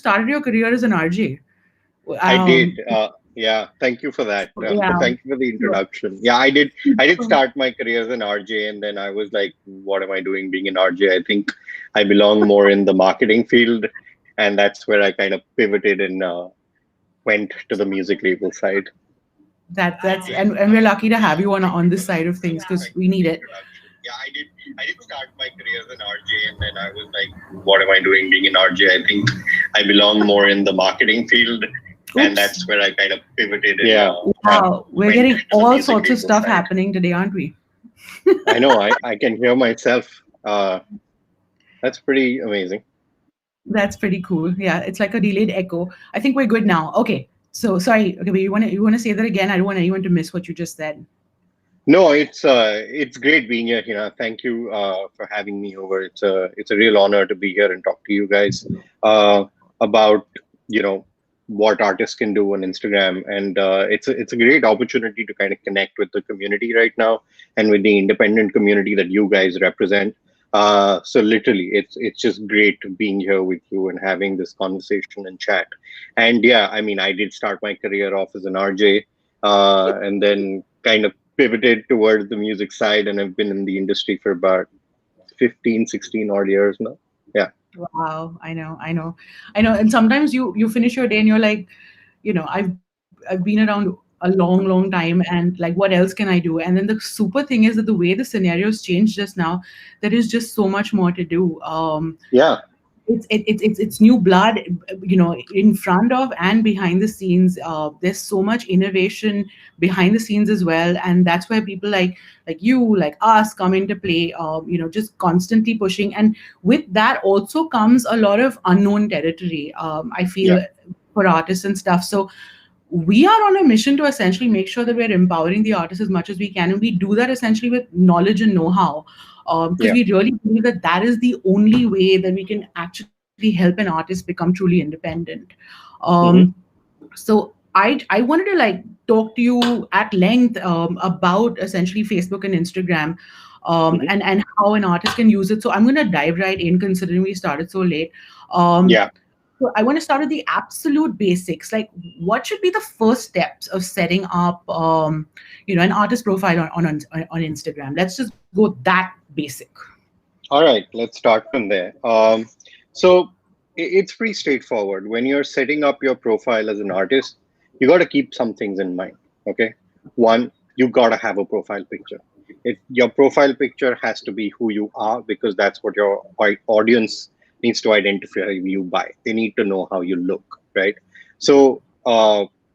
started your career as an RJ. I Um, did. Yeah, thank you for that. yeah. Thank you for the So, introduction. Yeah, I did. I did start my career as an RJ, and then I was like, "What am I doing being an RJ? I think I belong more in the marketing field," and that's where I kind of pivoted and went to the music label side. that's and we're lucky to have you on this side of things because Thank we you for need the it. introduction. Yeah, I did. I did start my career as an RJ, and then I was like, "What am I doing being an RJ? I think I belong more in the marketing field," and Oops. that's where I kind of pivoted. And, yeah, Wow, we're went getting to the all music sorts of label stuff side. happening today, aren't we? I know. I can hear myself. That's pretty amazing. That's pretty cool. Yeah, it's like a delayed echo. I think we're good now. Okay. So sorry. Okay, but you wanna say that again? I don't want anyone to miss what you just said. No, it's great being here, Hina. Thank you for having me over. It's a real honor to be here and talk to you guys uh, about you know what artists can do on Instagram, and it's a great opportunity to kind of connect with the community right now and with the independent community that you guys represent. So literally, it's just great being here with you and having this conversation and chat. And yeah, I mean, I did start my career off as an RJ, and then kind of pivoted towards the music side, and I've been in the industry for about 15, 16 odd years now. Yeah. Wow, I know. And sometimes you finish your day and you're like, I've been around a long time, and like, what else can I do? And then the super thing is that the way the scenarios changed just now, there is just so much more to do. Yeah. It's new blood, in front of and behind the scenes. There's so much innovation behind the scenes as well, and that's where people like you, like us, come into play. Just constantly pushing, and with that also comes a lot of unknown territory. I Yeah. feel, for artists and stuff. So we are on a mission to essentially make sure that we're empowering the artists as much as we can, and we do that essentially with knowledge and know-how, because Yeah. we really believe that that is the only way that we can actually help an artist become truly independent. um, Hmm. so I wanted to like talk to you at length about essentially Facebook and Instagram, Hmm. and how an artist can use it. So I'm going to dive right in, considering we started so late. um, Yeah. so I want to start with the absolute basics. Like, what should be the first steps of setting up, an artist profile on Instagram? Let's just go that basic. All right. Let's start from there. So it's pretty straightforward. When you're setting up your profile as an artist, you got to keep some things in mind. Okay. One, you got to have a profile picture. Your profile picture has to be who you are, because that's what your audience needs to identify you by. They need to know how you look, right? So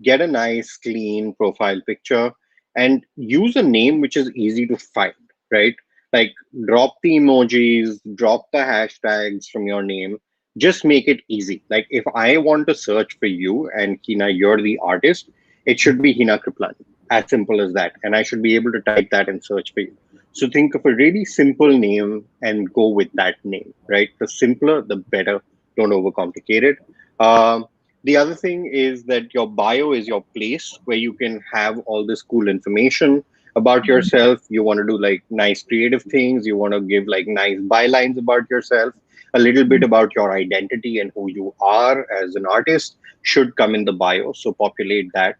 get a nice, clean profile picture and use a name which is easy to find, right? Like, drop the emojis, drop the hashtags from your name. Just make it easy. Like, if I want to search for you and Hina, you're the artist, it should be Hina Kriplani. As simple as that. And I should be able to type that and search for you. So think of a really simple name and go with that name, right? The simpler, the better. Don't overcomplicate it. Um, the other thing is that your bio is your place where you can have all this cool information about yourself. You want to do like nice creative things. You want to give like nice bylines about yourself. A little bit about your identity and who you are as an artist should come in the bio. So populate that.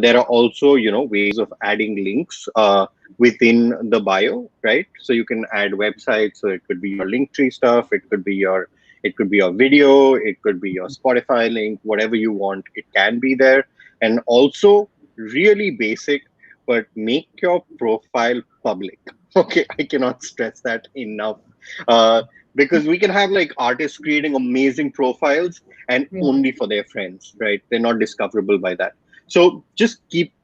There are also, ways of adding links within the bio, right? So you can add websites. So it could be your Linktree stuff. It could be your video. It could be your Spotify link. Whatever you want, it can be there. And also, really basic, but make your profile public. Okay, I cannot stress that enough. Uh, because we can have like artists creating amazing profiles and Yeah. only for their friends, right? They're not discoverable by that. So just keep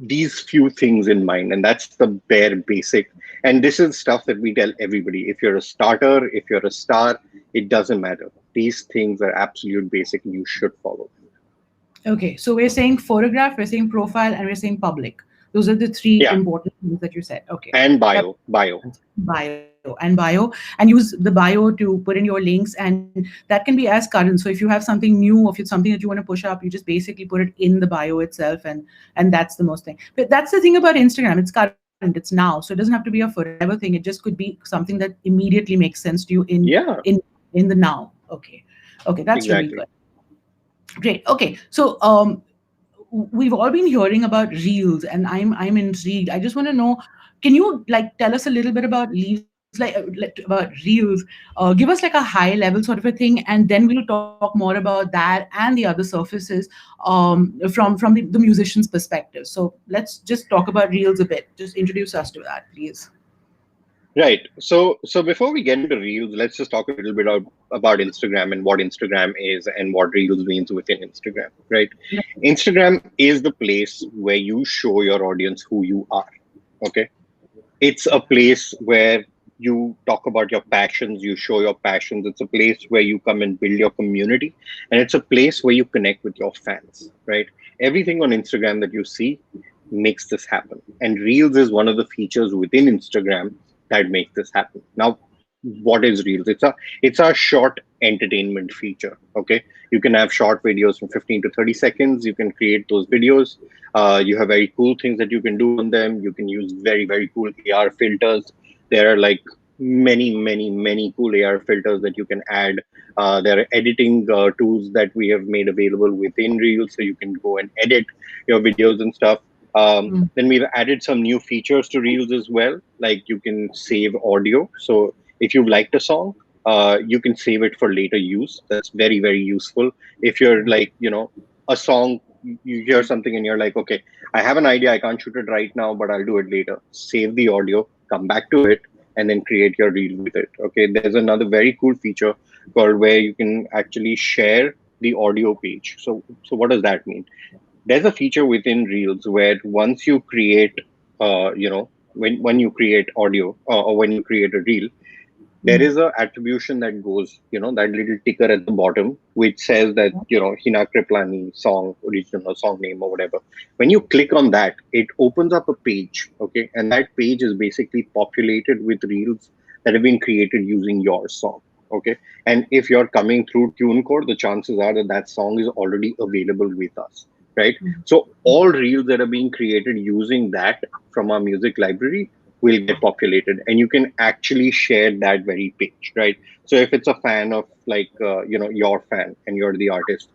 these few things in mind, and that's the bare basic. And this is stuff that we tell everybody. If you're a starter, if you're a star, it doesn't matter. These things are absolute basic. You should follow. Okay, so we're saying photograph, we're saying profile, and we're saying public. Those are the three Yeah, important things that you said. Okay, and that bio. bio, and use the bio to put in your links, and that can be as current. So if you have something new, or if it's something that you want to push up, you just basically put it in the bio itself, and that's the most thing. But that's the thing about Instagram. It's current. It's now, so it doesn't have to be a forever thing. It just could be something that immediately makes sense to you in Yeah. in in the now. Okay. Okay, that's really Exactly. good. Great. Okay. So we've all been hearing about reels, and I'm intrigued. I just want to know, can you like tell us a little bit about reels, about reels? Give us like a high level sort of a thing, and then we'll talk more about that and the other surfaces from the musician's perspective. So let's just talk about reels a bit. Just introduce us to that, please. Right. So before we get into Reels, let's just talk a little bit about Instagram and what Instagram is and what Reels means within Instagram. Right. Instagram is the place where you show your audience who you are. Okay. It's a place where you talk about your passions, you show your passions. It's a place where you come and build your community, and it's a place where you connect with your fans. Right. Everything on Instagram that you see makes this happen, and Reels is one of the features within Instagram that makes this happen. Now, what is Reels? It's a short entertainment feature. Okay, you can have short videos from 15 to 30 seconds. You can create those videos. You have very cool things that you can do on them. You can use very cool AR filters. There are like many cool AR filters that you can add. There are editing tools that we have made available within Reels, so you can go and edit your videos and stuff. Then we've added some new features to Reels as well, like you can save audio. So if you've liked a song, you can save it for later use. That's very useful. If you're like, a song, you hear something and you're like, okay, I have an idea, I can't shoot it right now, but I'll do it later. Save the audio, come back to it, and then create your reel with it. Okay, there's another very cool feature called where you can actually share the audio page. So what does that mean? There's a feature within Reels where once you create, when you create audio, or when you create a reel, there is a attribution that goes, that little ticker at the bottom, which says that, Hina Kriplani song, original song name or whatever. When you click on that, it opens up a page, okay? And that page is basically populated with reels that have been created using your song, okay? And if you're coming through TuneCore, the chances are that that song is already available with us, right? So all reels that are being created using that from our music library will get populated, and you can actually share that very page, right? So if it's a fan of like, your fan and you're the artist,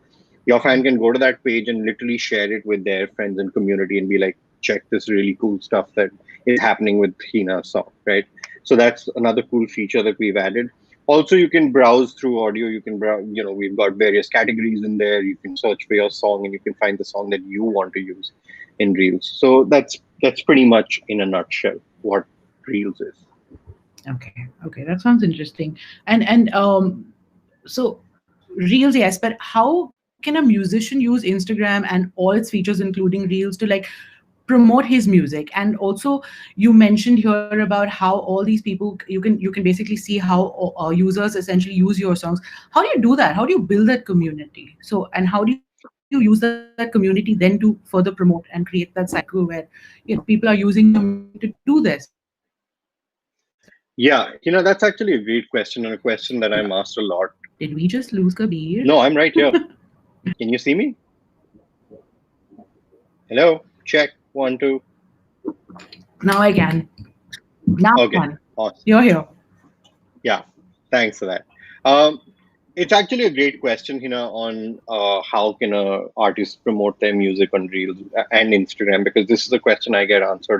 your fan can go to that page and literally share it with their friends and community and be like, check this really cool stuff that is happening with Hina's song, right? So that's another cool feature that we've added. Also, you can browse through audio. You can browse, we've got various categories in there. You can search for your song and you can find the song that you want to use in Reels. So that's pretty much in a nutshell what Reels is. Okay, that sounds interesting. And so reels, yes, but how can a musician use Instagram and all its features, including reels, to like promote his music? And also, you mentioned here about how all these people, you can basically see how users essentially use your songs. How do you do that? How do you build that community? So, and how do you use that community then to further promote and create that cycle where people are using your music to do this? Yeah, that's actually a great question and a question that I'm asked a lot. Did we just lose Kabir? No, I'm right here. Can you see me? Hello? Check. One, two. Now I can. Now I Okay. can. Awesome. You're here. Yeah. Thanks for that. Um, it's actually a great question, on how can a artist promote their music on Reels and Instagram, because this is a question I get asked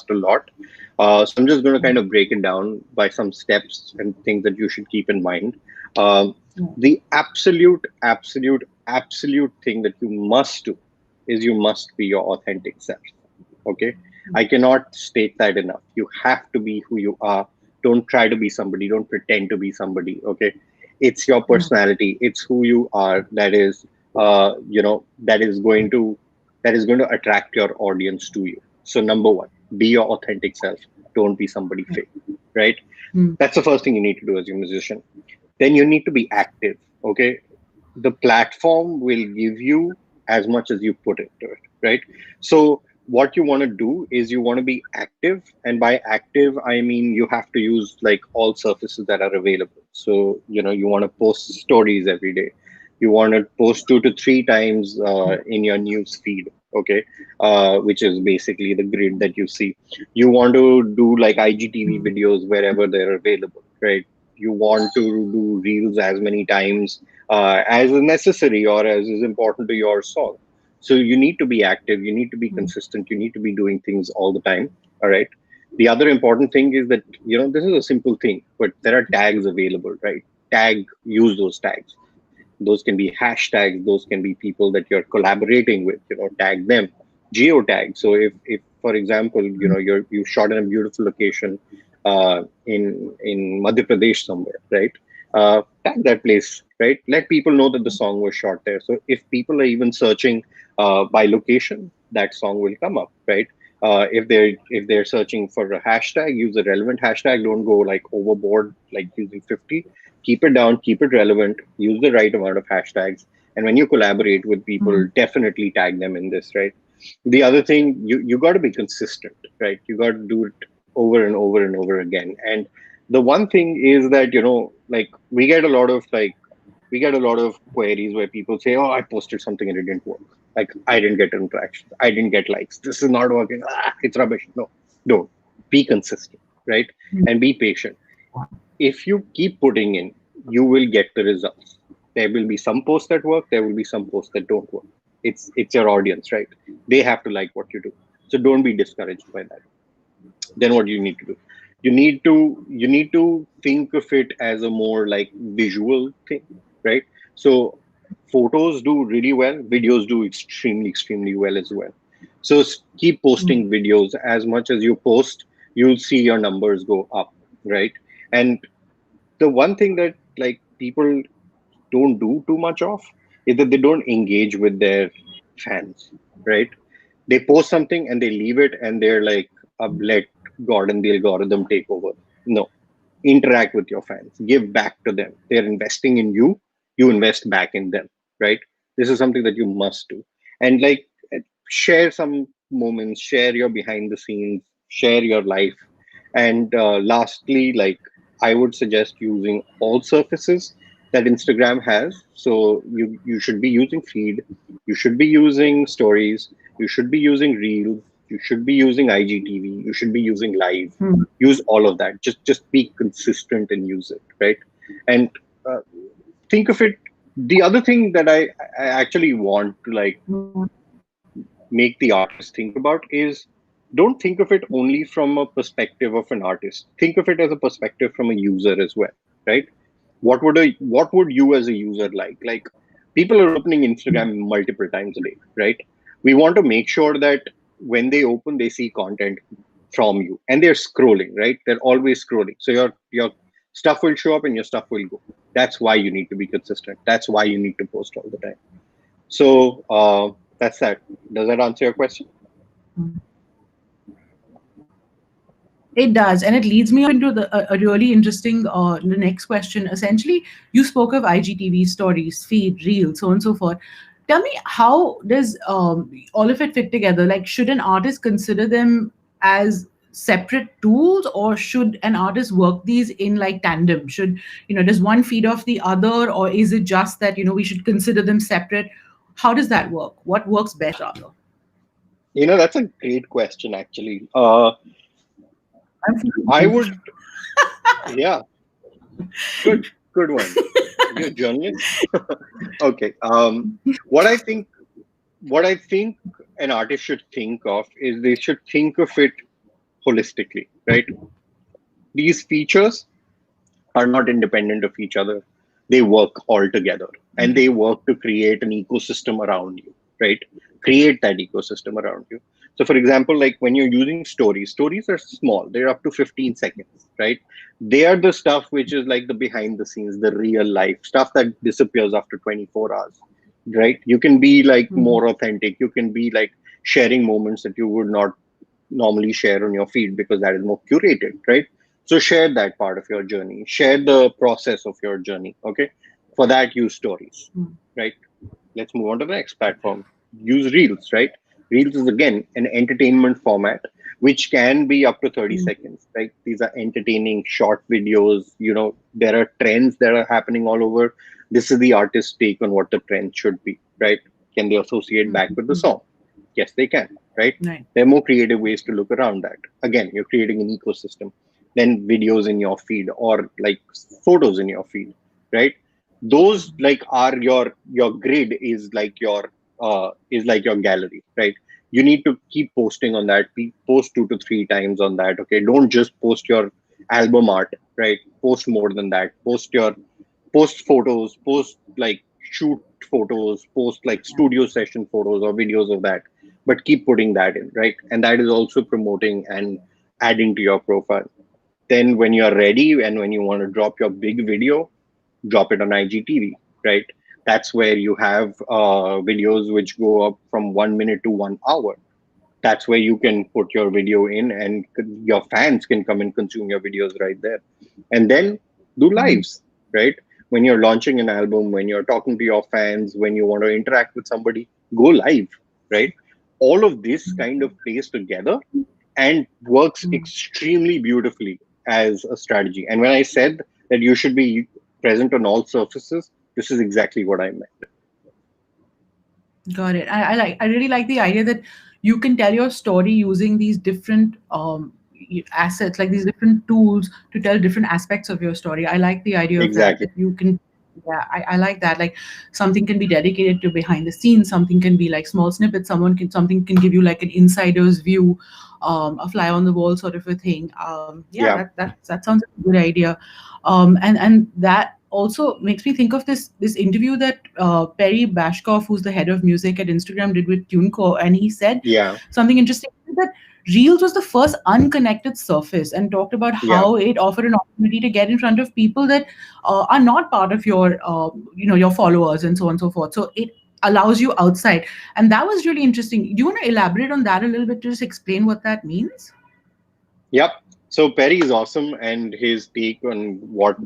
a lot. So I'm just going to kind of break it down by some steps and things that you should keep in mind. Um, the absolute thing that you must do is you must be your authentic self. Okay, I cannot state that enough. You have to be who you are. Don't try to be somebody, don't pretend to be somebody. Okay, it's your personality, it's who you are, that is going to attract your audience to you. So number one, be your authentic self. Don't be somebody fake, right? That's the first thing you need to do as a musician. Then you need to be active. Okay, the platform will give you as much as you put into it, right? So what you want to do is you want to be active, and by active I mean you have to use like all surfaces that are available. So you want to post stories every day. You want to post 2 to 3 times in your news feed, okay, which is basically the grid that you see. You want to do like IGTV videos wherever they're available, right? you want to do reels as many times as is necessary or as is important to your song. So you need to be active, you need to be consistent, you need to be doing things all the time. All right. The other important thing is that, this is a simple thing, but there are tags available, right? Use those tags. Those can be hashtags, those can be people that you're collaborating with, tag them. Geotag. So if for example, you shot in a beautiful location in Madhya Pradesh somewhere, right? Tag that place, right? Let people know that the song was shot there. So if people are even searching by location, that song will come up, right? If they're searching for a hashtag, use a relevant hashtag. Don't go like overboard, like using 50. Keep it down, keep it relevant, use the right amount of hashtags. And when you collaborate with people, definitely tag them in this, right? The other thing, you got to be consistent, right? You got to do it over and over and over again. And the one thing is that, like we get a lot of queries where people say, oh, I posted something and it didn't work. Like, I didn't get interaction, I didn't get likes, this is not working, it's rubbish. No, don't. Be consistent, right? And be patient. If you keep putting in, you will get the results. There will be some posts that work, there will be some posts that don't work. It's your audience, right? They have to like what you do. So don't be discouraged by that. Then what do you need to do? You need to think of it as a more like visual thing, right? So photos do really well, videos do extremely well as well. So keep posting videos. As much as you post, you'll see your numbers go up, right? And the one thing that like people don't do too much of is that they don't engage with their fans, right? They post something and they leave it and they're like, let God and the algorithm take over. No, interact with your fans, give back to them. They're investing in you, you invest back in them, right? This is something that you must do. And like, share some moments, share your behind the scenes, share your life. And lastly, like, I would suggest using all surfaces that Instagram has. So you should be using feed, you should be using stories, you should be using reels, you should be using IGTV, you should be using live. Use all of that. Just be consistent and use it, right? And uh, think of it. The other thing that I actually want to like make the artist think about is, don't think of it only from a perspective of an artist. Think of it as a perspective from a user as well, right? What would you as a user like? Like, people are opening Instagram multiple times a day, right? We want to make sure that when they open, they see content from you, and they're scrolling, right? They're always scrolling. So your stuff will show up and your stuff will go. That's why you need to be consistent. That's why you need to post all the time. So that's that. Does that answer your question? It does, and it leads me into a really interesting the next question. Essentially, you spoke of IGTV, stories, feed, reel, so on and so forth. Tell me, how does all of it fit together? Like, should an artist consider them as separate tools, or should an artist work these in like tandem? Should, does one feed off the other, or is it just that we should consider them separate? How does that work? What works best, rather? That's a great question, actually. I'm feeling I both. would, yeah, good one. You're a journalist. Okay. What I think, what I think an artist should think of is they should think of it holistically, right? These features are not independent of each other. They work all together, and they work to create an ecosystem around you, right? Create that ecosystem around you. So, for example, like when you're using stories are small, they're up to 15 seconds, right? They are the stuff which is like the behind the scenes, the real life stuff that disappears after 24 hours, right? You can be like more authentic. You can be like sharing moments that you would not normally share on your feed because that is more curated, right? So share that part of your journey, share the process of your journey. Okay. For that, use stories, right? Let's move on to the next platform. Use reels, right? Reels is again an entertainment format which can be up to 30 seconds, right? These are entertaining short videos. There are trends that are happening all over. This is the artist's take on what the trend should be, right? Can they associate back with the song? Yes, they can, right? Right. There are more creative ways to look around that. Again, you're creating an ecosystem. than videos in your feed or like photos in your feed, right? Those like are your grid is like your gallery, right? You need to keep posting on that. Post 2 to 3 times on that. Okay, don't just post your album art, right? Post more than that. Post photos, post like shoot photos, post like studio session photos or videos of that, but keep putting that in, right? And that is also promoting and adding to your profile. Then when you're ready and when you want to drop your big video, drop it on IGTV, right? That's where you have videos which go up from 1 minute to 1 hour. That's where you can put your video in and your fans can come and consume your videos right there. And then do lives, right? When you're launching an album, when you're talking to your fans, when you want to interact with somebody, go live, right? All of this kind of plays together and works extremely beautifully as a strategy. And when I said that you should be present on all surfaces, this is exactly what I meant. Got it. I really like the idea that you can tell your story using these different assets, like these different tools to tell different aspects of your story. I like the idea of that, Exactly. that you can, yeah, I like that. Like something can be dedicated to behind the scenes, something can be like small snippets, something can give you like an insider's view, a fly on the wall sort of a thing. Yeah, Yeah. that sounds like a good idea. And that also makes me think of this interview that Perry Bashkoff, who's the head of music at Instagram, did with TuneCore, and he said Yeah. something interesting, that Reels was the first unconnected surface, and talked about Yeah. how it offered an opportunity to get in front of people that are not part of your your followers and so on and so forth. So it allows you outside, and that was really interesting. Do you want to elaborate on that a little bit to just explain what that means? Yep. So Perry is awesome, and his take on what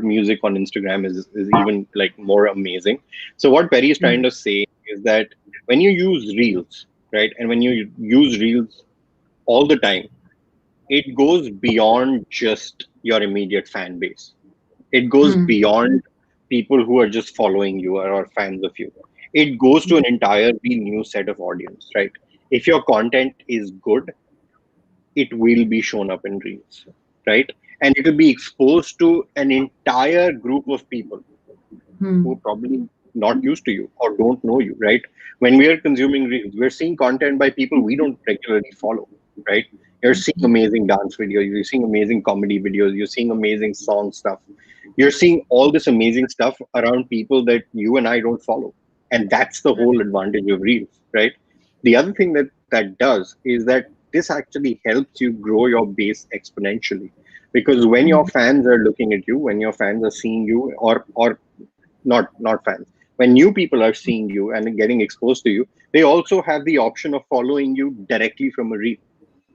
music on Instagram is even like more amazing. So what Perry is trying to say is that when you use Reels, right, and when you use Reels all the time, it goes beyond just your immediate fan base. It goes Hmm. beyond people who are just following you or are fans of you. It goes to an entirely new set of audience, right? If your content is good, it will be shown up in reels, right? And it will be exposed to an entire group of people who Hmm. are probably not used to you or don't know you, right? When we are consuming reels, we're seeing content by people we don't regularly follow, right? You're seeing amazing dance videos, you're seeing amazing comedy videos, you're seeing amazing song stuff. You're seeing all this amazing stuff around people that you and I don't follow. And that's the whole advantage of reels, right? The other thing that does is that this actually helps you grow your base exponentially. Because when your fans are looking at you, when your fans are seeing you, or not fans, when new people are seeing you and getting exposed to you, they also have the option of following you directly from a reel,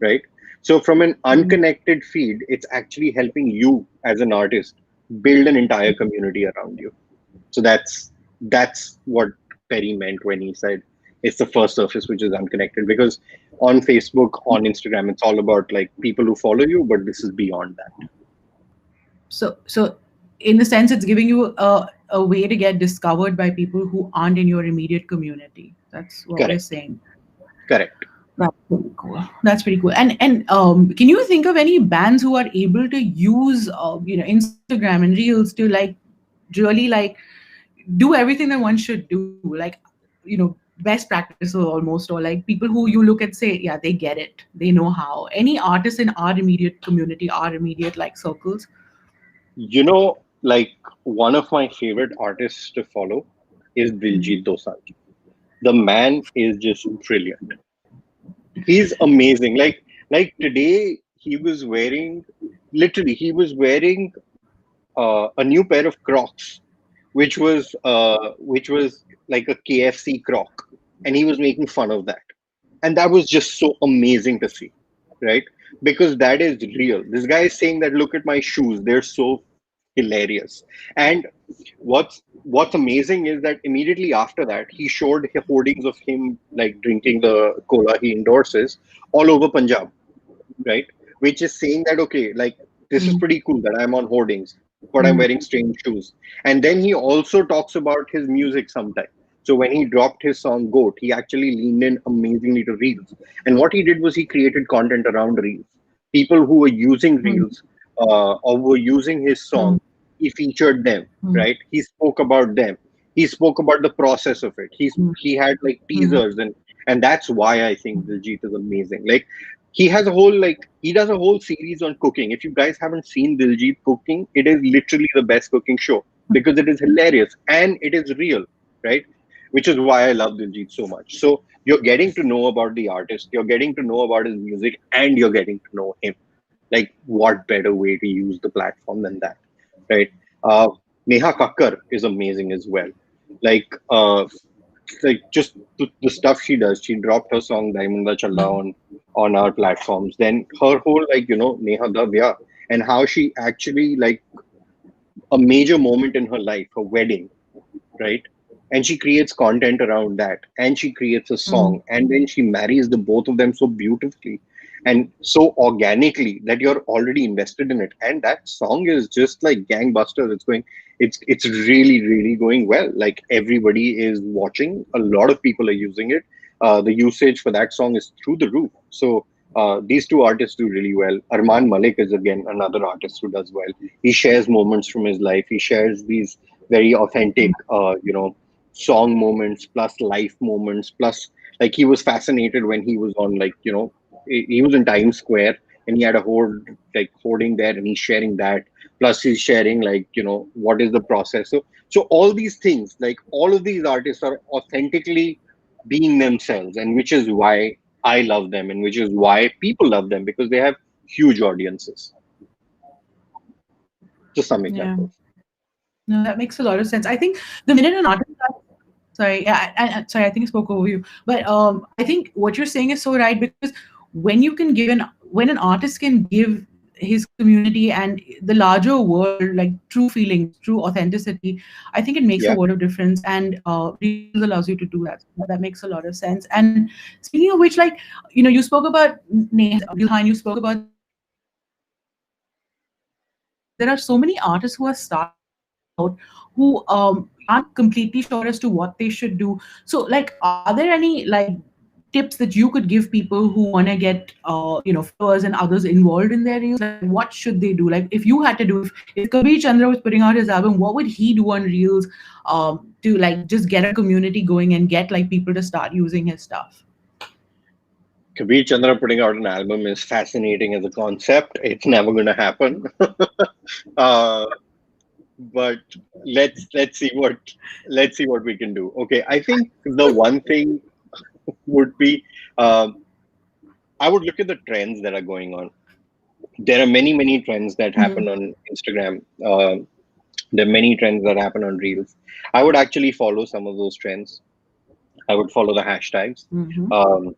right? So from an unconnected feed, it's actually helping you as an artist build an entire community around you. So that's what Perry meant when he said it's the first surface which is unconnected, because on Facebook, on Instagram, it's all about like people who follow you, but this is beyond that. So in a sense, it's giving you a way to get discovered by people who aren't in your immediate community. That's what we're Correct. saying. Correct. That's pretty cool. That's pretty cool. And can you think of any bands who are able to use Instagram and Reels to like really like do everything that one should do, like best practices almost, or like people who you look at say, yeah, they get it, they know how. Any artists in our immediate community, our immediate like circles? You know, like one of my favorite artists to follow is Diljit Dosanjh. The man is just brilliant. He's amazing. Like today he was wearing, literally he was wearing a new pair of Crocs, which was like a KFC Croc, and he was making fun of that, and that was just so amazing to see, right? Because that is real. This guy is saying that look at my shoes, they're so hilarious. And what's amazing is that immediately after that he showed hoardings of him like drinking the cola he endorses all over Punjab, right? Which is saying that, okay, like this is pretty cool that I'm on hoardings, but I'm wearing strange shoes. And then he also talks about his music sometime. So when he dropped his song Goat, he actually leaned in amazingly to Reels. And what he did was he created content around Reels. People who were using Mm, reels or were using his mm, song, he featured them, mm, right? He spoke about them. He spoke about the process of it. mm, He had like mm, teasers, and that's why I think Diljit is amazing. Like he has a whole like he does a whole series on cooking. If you guys haven't seen Diljit cooking, it is literally the best cooking show because it is hilarious and it is real, right? Which is why I love Diljit so much. So you're getting to know about the artist, you're getting to know about his music, and you're getting to know him. Like, what better way to use the platform than that, right? Uh, Neha Kakkar is amazing as well. Like, just the stuff she does. She dropped her song Daimunda Challa on our platforms. Then her whole like Neha Davya and how she actually like a major moment in her life, her wedding, right? And she creates content around that, and she creates a song, mm. and then she marries the both of them so beautifully and so organically that you're already invested in it. And that song is just like gangbusters. It's really really going well. Like everybody is watching. A lot of people are using it. The usage for that song is through the roof. So these two artists do really well. Arman Malik is again another artist who does well. He shares moments from his life. He shares these very authentic, song moments plus life moments plus like he was fascinated when he was on like he was in Times Square and he had a hoarding there and he's sharing that, plus he's sharing like what is the process. So all these things, like all of these artists are authentically being themselves, and which is why I love them and which is why people love them because they have huge audiences. Just some Yeah. examples. No, that makes a lot of sense. I think the minute an artist sorry, yeah, sorry, I think I spoke over you. But I think what you're saying is so right because when an artist can give his community and the larger world like true feelings, true authenticity, I think it makes a Yeah. world of difference. And Reels allows you to do that. That makes a lot of sense. And speaking of which, like you spoke about Neha and you spoke about the artists who are starting out. There are so many artists who are starting out who aren't completely sure as to what they should do. So, like, are there any like tips that you could give people who want to get followers and others involved in their reels? Like, what should they do? Like, if you had to do, if Kabir Chandra was putting out his album, what would he do on reels to like just get a community going and get like people to start using his stuff? Kabir Chandra putting out an album is fascinating as a concept. It's never going to happen. uh, but let's see what we can do. Okay, I think the one thing would be um, I would look at the trends that are going on. There are many trends that happen Mm-hmm. on Instagram. There are many trends that happen on Reels. I would actually follow some of those trends. I would follow the hashtags. Mm-hmm. Um,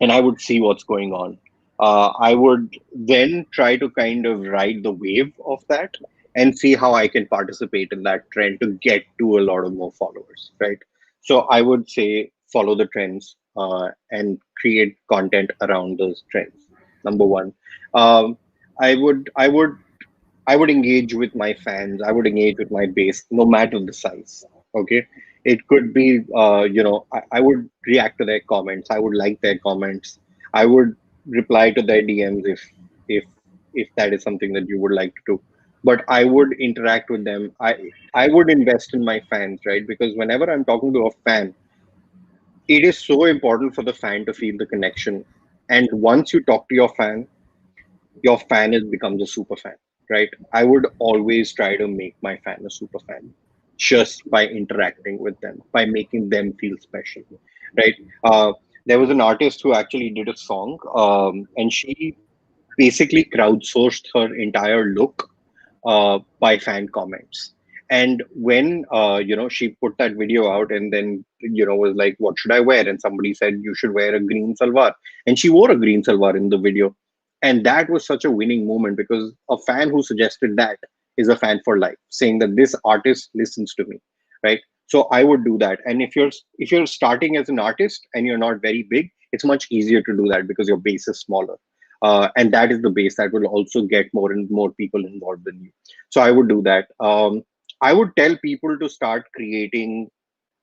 and I would see what's going on. I would then try to kind of ride the wave of that and see how I can participate in that trend to get to a lot of more followers, right? So I would say follow the trends and create content around those trends. Number one, um, I would engage with my fans. I would engage with my base, no matter the size. Okay, it could be, I would react to their comments. I would like their comments. I would reply to their DMs if if that is something that you would like to do. But I would interact with them. I would invest in my fans, right? Because whenever I'm talking to a fan, it is so important for the fan to feel the connection. And once you talk to your fan is becomes a super fan, right? I would always try to make my fan a super fan just by interacting with them, by making them feel special, right? There was an artist who actually did a song, and she basically crowdsourced her entire look by fan comments. And when she put that video out, and then was like, "What should I wear?" and somebody said, "You should wear a green salwar," and she wore a green salwar in the video, and that was such a winning moment because a fan who suggested that is a fan for life, saying that this artist listens to me, right? So I would do that. And if you're starting as an artist and you're not very big, it's much easier to do that because your base is smaller, and that is the base that will also get more and more people involved in you. So I would do that. I would tell people to start creating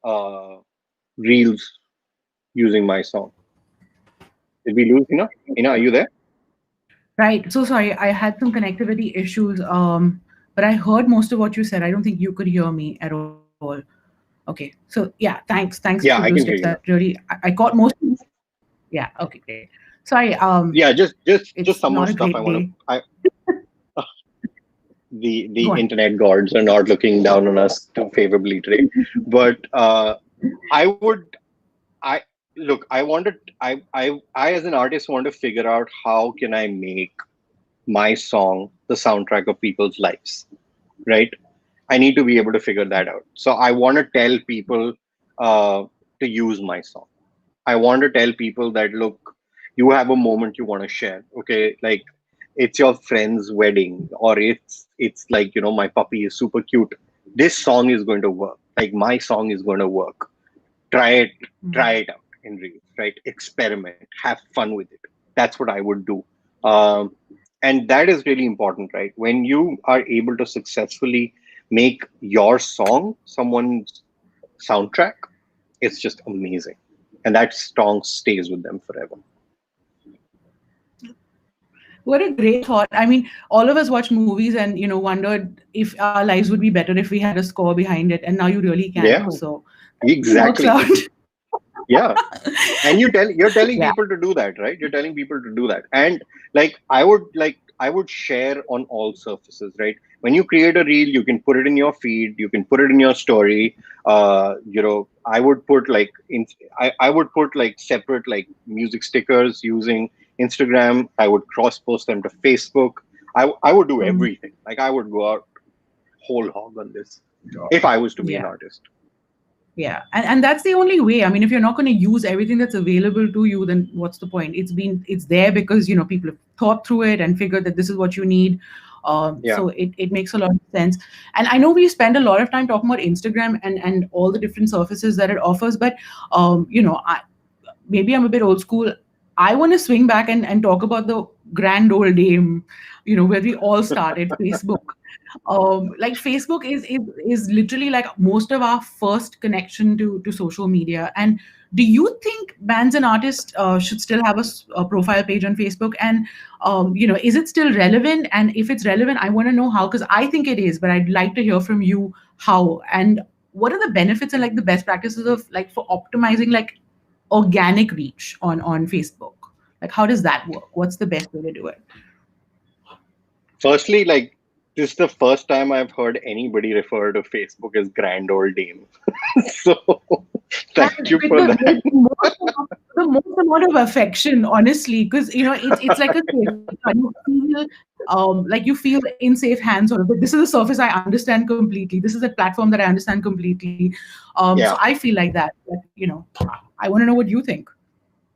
uh, reels using my song. Did we lose Ina? Ina, are you there? Right. So sorry, I had some connectivity issues. But I heard most of what you said. I don't think you could hear me at all. Okay. So yeah, thanks for those Yeah, tips. I That can hear you really now. I got most of it. Yeah. Okay. Great. Sorry. Yeah, just It's some not more a stuff I great want to. day. The Go on. internet gods are not looking down on us too favorably today, but I would. I look. I wanted. I as an artist want to figure out how can I make my song the soundtrack of people's lives, right? I need to be able to figure that out. So I want to tell people uh, to use my song. I want to tell people that look, you have a moment you want to share. Okay, like it's your friend's wedding, or it's like my puppy is super cute. This song is going to work. Like my song is going to work. Try it, try Mm. it out in reels, right? Experiment, have fun with it. That's what I would do. Um, and that is really important, right? When you are able to successfully make your song someone's soundtrack, it's just amazing. And that song stays with them forever. What a great thought. I mean, all of us watch movies and wondered if our lives would be better if we had a score behind it, and now you really can. Yeah, So that really works exactly. out. Yeah. And you're telling Yeah. people to do that, right? You're telling people to do that. And I would share on all surfaces, right? When you create a reel, you can put it in your feed, you can put it in your story. I would put I would put like separate like music stickers using Instagram. I would cross post them to Facebook. I would do Mhm. everything. Like I would go out whole hog on this if I was to be an Yeah. artist. Yeah, and that's the only way. I mean, if you're not going to use everything that's available to you, then what's the point? It's there because people have thought through it and figured that this is what you need. Yeah. So it makes a lot of sense. And I know we spend a lot of time talking about Instagram and all the different surfaces that it offers, but maybe I'm a bit old school. I want to swing back and talk about the grand old dame, where we all started, Facebook. Like Facebook is literally like most of our first connection to social media. And do you think bands and artists should still have a profile page on Facebook? And is it still relevant? And if it's relevant, I want to know how, because I think it is, but I'd like to hear from you how. And what are the benefits and like the best practices of like for optimizing like organic reach on Facebook? Like how does that work? What's the best way to do it? Firstly, like this is the first time I've heard anybody refer to Facebook as grand old dame. So thank And you with for that. the most amount of affection, honestly, because it's like a safety. You feel like you feel in safe hands. Sort of. But this is a surface I understand completely. This is a platform that I understand completely. So Yeah. I feel like that. I want to know what you think.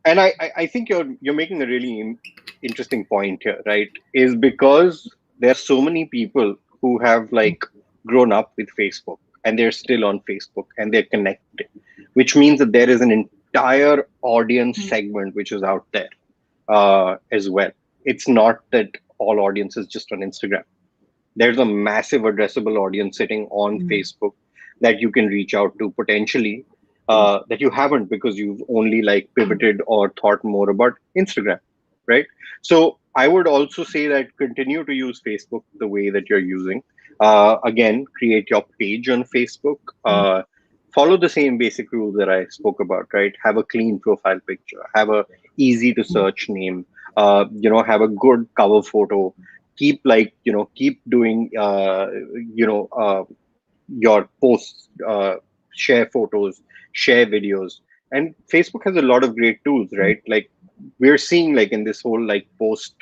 And I think you're making a really interesting point here, right? Is because there are so many people who have like grown up with Facebook and they're still on Facebook and they're connected, which means that there is an entire audience segment which is out there as well. It's not that all audience is just on Instagram. There's a massive addressable audience sitting on Facebook that you can reach out to potentially that you haven't because you've only like pivoted or thought more about Instagram, right? So I would also say that continue to use Facebook the way that you're using. Again, create your page on Facebook. Follow the same basic rules that I spoke about, right? Have a clean profile picture, have a easy to search name, have a good cover photo, keep keep doing your posts, share photos, share videos. And Facebook has a lot of great tools, right? Like we're seeing like in this whole like post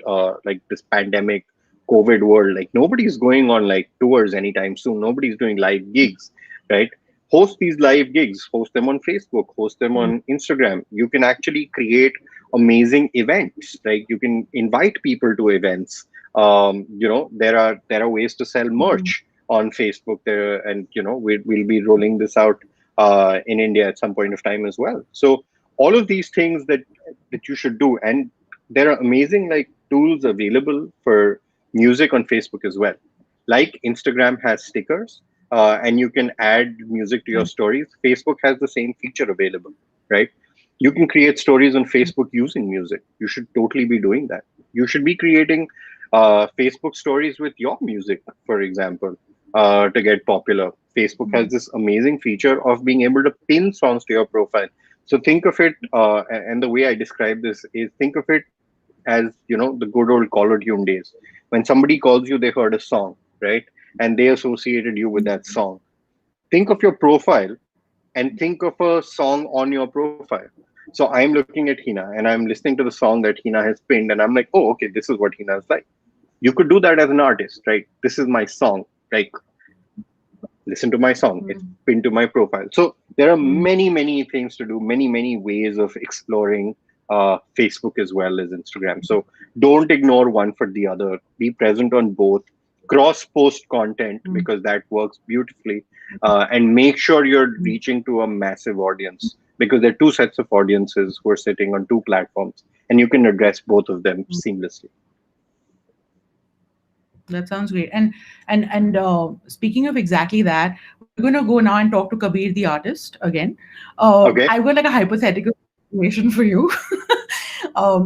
like this pandemic COVID world, like nobody's going on like tours anytime soon, nobody's doing live gigs, right? Host these live gigs, host them on Facebook, host them on Instagram. You can actually create amazing events, like you can invite people to events. There are ways to sell merch on Facebook there, and we'll be rolling this out in India at some point of time as well. So all of these things that you should do, and there are amazing like tools available for music on Facebook as well. Like Instagram has stickers, and you can add music to your stories. Facebook has the same feature available, right? You can create stories on Facebook using music. You should totally be doing that. You should be creating Facebook stories with your music, for example, to get popular. Facebook has this amazing feature of being able to pin songs to your profile. So think of it, and the way I describe this is, think of it as, the good old caller tune days. When somebody calls you, they heard a song, right? And they associated you with that song. Think of your profile and think of a song on your profile. So I'm looking at Hina and I'm listening to the song that Hina has pinned, and I'm like, oh, okay, this is what Hina is like. You could do that as an artist, right? This is my song. Like, listen to my song. It's pinned to my profile. So there are many, many things to do, many, many ways of exploring Facebook as well as Instagram. So don't ignore one for the other. Be present on both. Cross post content because that works beautifully. And make sure you're reaching to a massive audience, because there are two sets of audiences who are sitting on two platforms, and you can address both of them seamlessly. That sounds great. And speaking of exactly that, we're gonna go now and talk to Kabir the artist again. Okay. I've got like a hypothetical situation for you.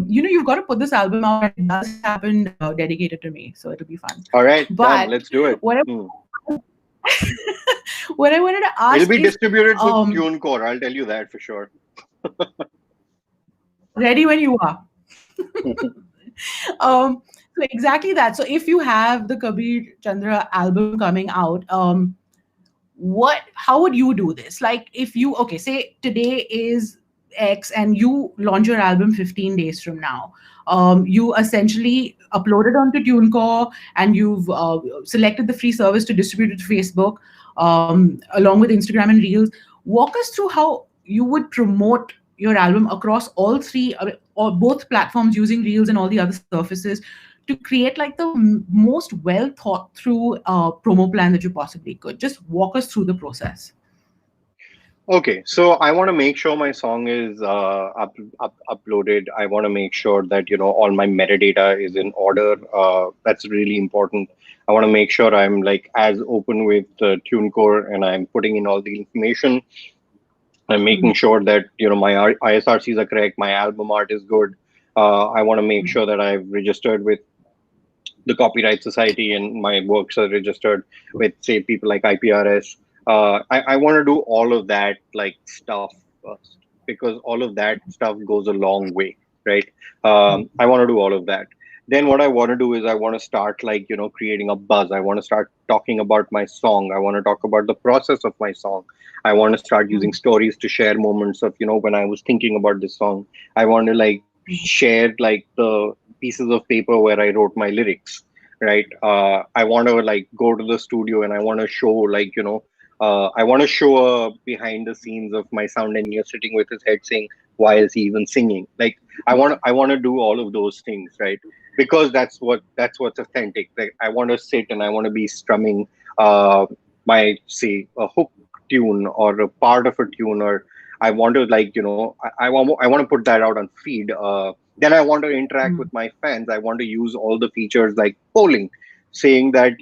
You've got to put this album out, and it does happen dedicated to me, so it'll be fun. All right. Done. But Let's do it. what I, Hmm. what I wanted to It'll ask be is, distributed through TuneCore. I'll tell you that for sure. ready when you are. So exactly that. So if you have the Kabir Chandra album coming out, what how would you do this? Like, if you, okay, say today is X and you launch your album 15 days from now, you essentially upload it onto TuneCore, and you've selected the free service to distribute it to Facebook, along with Instagram and Reels. Walk us through how you would promote your album across all three, or both platforms, using Reels and all the other surfaces, to create like the most well thought through promo plan that you possibly could. Just walk us through the process. Okay, so I want to make sure my song is uploaded. I want to make sure that all my metadata is in order. That's really important. I want to make sure I'm like as open with TuneCore, and I'm putting in all the information. I'm making sure that my ISRCs are correct. My album art is good. I want to make sure that I've registered with the Copyright Society and my works are registered with, say, people like IPRS. I want to do all of that like stuff first, because all of that stuff goes a long way, right? I want to do all of that. Then what I want to do is I want to start like creating a buzz. I want to start talking about my song. I want to talk about the process of my song. I want to start using stories to share moments of when I was thinking about this song. I want to like share like the pieces of paper where I wrote my lyrics, right? I want to like go to the studio and I want to show like I want to show behind the scenes of my sound engineer sitting with his head saying, why is he even singing? Like I want to do all of those things, right? Because that's what's authentic. Like I want to sit and I want to be strumming my, say, a hook tune or a part of a tune, or I want to like I want to put that out on feed. Then I want to interact with my fans. I want to use all the features like polling, saying that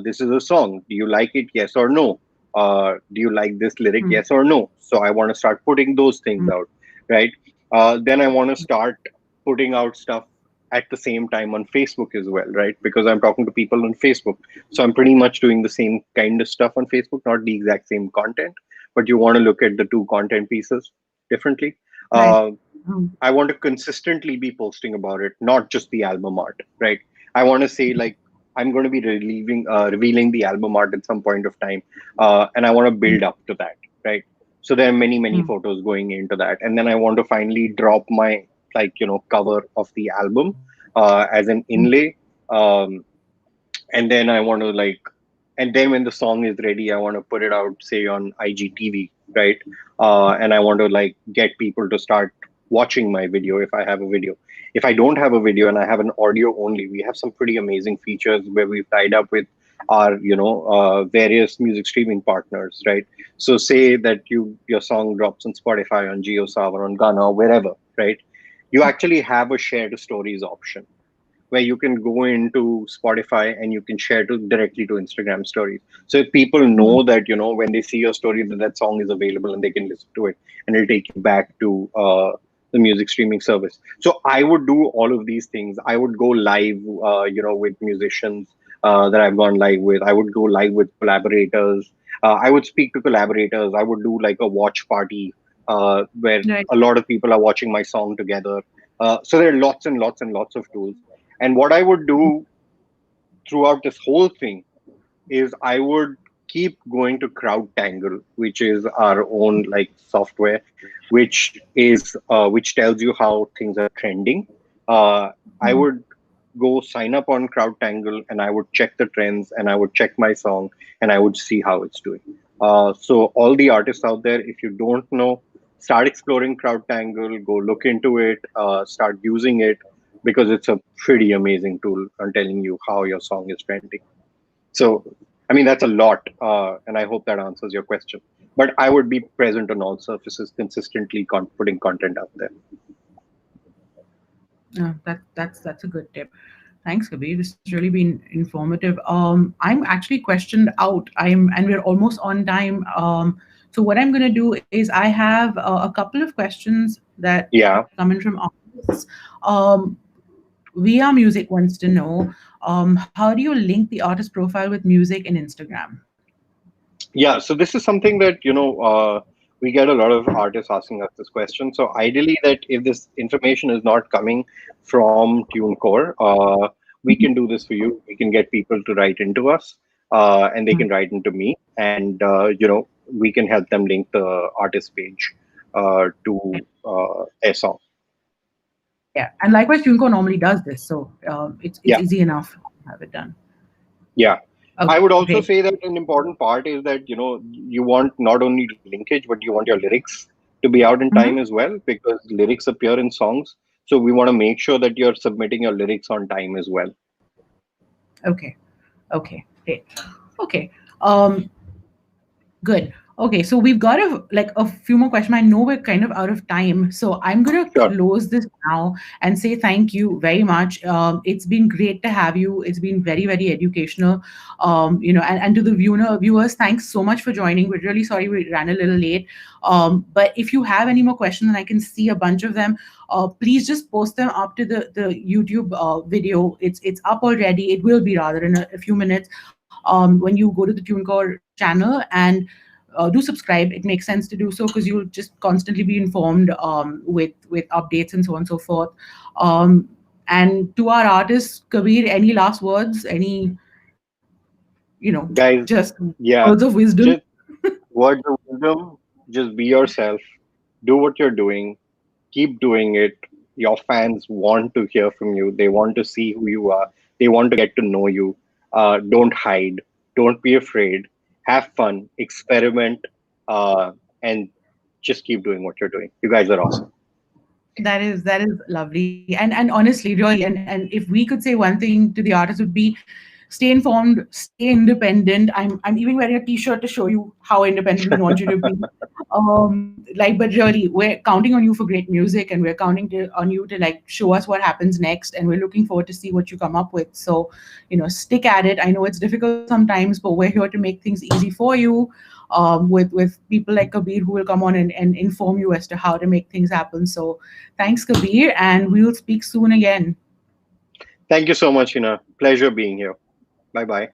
this is a song. Do you like it? Yes or no. Do you like this lyric? Yes or no. So I want to start putting those things out, right? Then I want to start putting out stuff at the same time on Facebook as well, right? Because I'm talking to people on Facebook. So I'm pretty much doing the same kind of stuff on Facebook, not the exact same content, but you want to look at the two content pieces differently. Right. Uh, I want to consistently be posting about it, not just the album art, right? I want to say like I'm going to be revealing the album art at some point of time, and I want to build up to that, right? So there are many many photos going into that, and then I want to finally drop my like cover of the album as an inlay, um, and then I want to like, and then when the song is ready, I want to put it out, say, on IGTV, right? And I want to like get people to start watching my video if I have a video. If I don't have a video and I have an audio only, we have some pretty amazing features where we've tied up with our various music streaming partners, right? So say that your song drops on Spotify, on JioSaavn, on Ghana, or wherever, right? You actually have a shared stories option where you can go into Spotify and you can share to directly to Instagram stories. So if people know that when they see your story that that song is available and they can listen to it, and it'll take you back to the music streaming service. So I would do all of these things. I would go live, with musicians that I've gone live with. I would go live with collaborators. I would speak to collaborators. I would do like a watch party where Right. a lot of people are watching my song together. So there are lots and lots and lots of tools. And what I would do throughout this whole thing is I would keep going to CrowdTangle, which is our own like software, which tells you how things are trending. I would go sign up on CrowdTangle and I would check the trends and I would check my song and I would see how it's doing. So all the artists out there, if you don't know, start exploring CrowdTangle, go look into it, start using it because it's a pretty amazing tool on telling you how your song is trending. So, I mean, that's a lot, and I hope that answers your question. But I would be present on all surfaces, consistently putting content out there. That's a good tip. Thanks, Kabir. This has really been informative. I'm actually questioned out. And we're almost on time. So what I'm going to do is I have a couple of questions that Yeah, have come in from audience. Um, Via Music wants to know, how do you link the artist profile with music in Instagram? yeah. So this is something that we get a lot of artists asking us this question. So ideally, that if this information is not coming from TuneCore, we can do this for you. We can get people to write into us, and they can write into me, and we can help them link the artist page to their song. Yeah, and likewise, TuneCore normally does this, so it's Yeah. easy enough to have it done. Yeah. I Okay, would also great. say that an important part is that, you want not only linkage, but you want your lyrics to be out in time Mhm. as well, because lyrics appear in songs. So we want to make sure that you're submitting your lyrics on time as well. Okay, okay, great. Okay, um, good. Okay, so we've got a few more questions. I know we're kind of out of time, so I'm gonna Sure. close this now and say thank you very much. It's been great to have you. It's been very educational. And to the viewers, thanks so much for joining. We're really sorry we ran a little late. But if you have any more questions, and I can see a bunch of them, please just post them up to the YouTube video. It's up already. It will be rather in a few minutes. When you go to the TuneCore channel and do subscribe. It makes sense to do so because you'll just constantly be informed with updates and so on and so forth. Um, and to our artists, Kabir, any last words? Any Guys, just yeah, words of wisdom? just words of wisdom, just be yourself, do what you're doing, keep doing it. Your fans want to hear from you. They want to see who you are. They want to get to know you. Don't hide. Don't be afraid. Have fun. Experiment. And just keep doing what you're doing. You guys are awesome. That is lovely. And honestly, really, and if we could say one thing to the artists would be stay informed, stay independent. I'm even wearing a t-shirt to show you how independent we want you to be. But really, we're counting on you for great music, and we're counting on you to like show us what happens next, and we're looking forward to see what you come up with. So, stick at it. I know it's difficult sometimes, but we're here to make things easy for you. With people like Kabir who will come on and inform you as to how to make things happen. So, thanks, Kabir, and we will speak soon again. Thank you so much, Hina. Pleasure being here. Bye bye.